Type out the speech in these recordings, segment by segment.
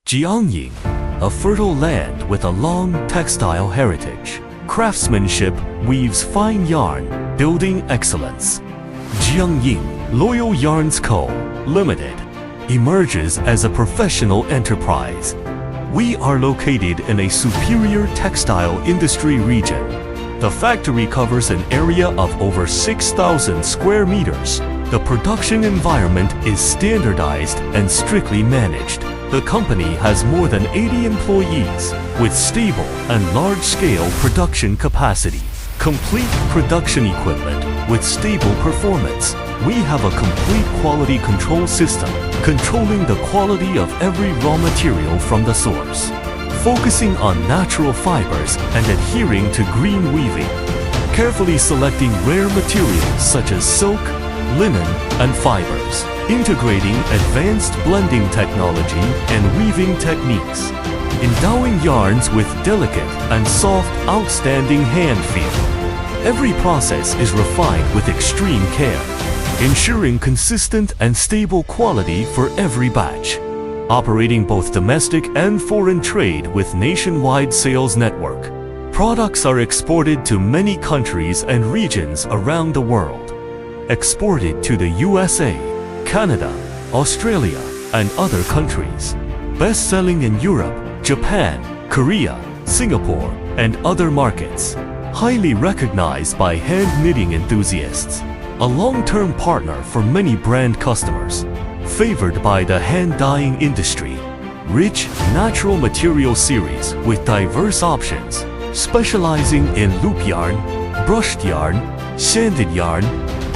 Jiangyin, a fertile land with a long textile heritage. Craftsmanship weaves fine yarn, building excellence. Jiangyin Loyal Yarns Co. Limited emerges as a professional enterprise. We are located in a superior textile industry region. The factory covers an area of over 6,000 square meters. The production environment is standardized and strictly managed. The company has more than 80 employees with stable and large-scale production capacity. Complete production equipment with stable performance. We have a complete quality control system, controlling the quality of every raw material from the source, focusing on natural fibers and adhering to green weaving, carefully selecting rare materials such as silk, linen, and fibers, integrating advanced blending technology and weaving techniques, endowing yarns with delicate and soft, outstanding hand feel. Every process is refined with extreme care, ensuring consistent and stable quality for every batch. Operating both domestic and foreign trade with nationwide sales network, products are exported to many countries and regions around the world. Exported to the USA, Canada, Australia, and other countries. Best-selling in Europe, Japan, Korea, Singapore, and other markets. Highly recognized by hand knitting enthusiasts. A long-term partner for many brand customers. Favored by the hand dyeing industry. Rich, natural material series with diverse options. Specializing in loop yarn, brushed yarn, sanded yarn,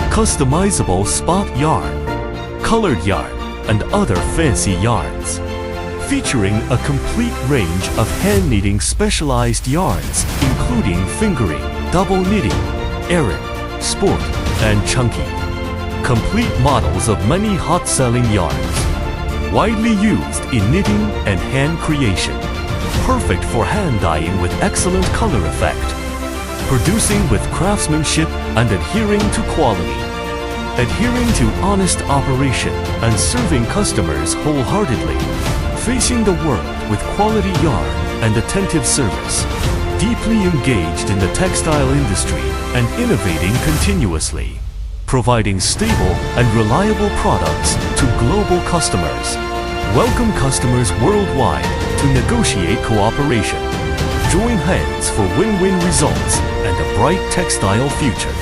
customizable spot yarn, colored yarn, and other fancy yarns. Featuring a complete range of hand knitting specialized yarns, including fingering, double knitting, Aran, sport, and chunky. Complete models of many hot-selling yarns. Widely used in knitting and hand creation. Perfect for hand dyeing with excellent color effect. Producing with craftsmanship and adhering to quality. Adhering to honest operation and serving customers wholeheartedly. Facing the world with quality yarn and attentive service. Deeply engaged in the textile industry and innovating continuously. Providing stable and reliable products to global customers. Welcome customers worldwide to negotiate cooperation. Join hands for win-win results and a bright textile future.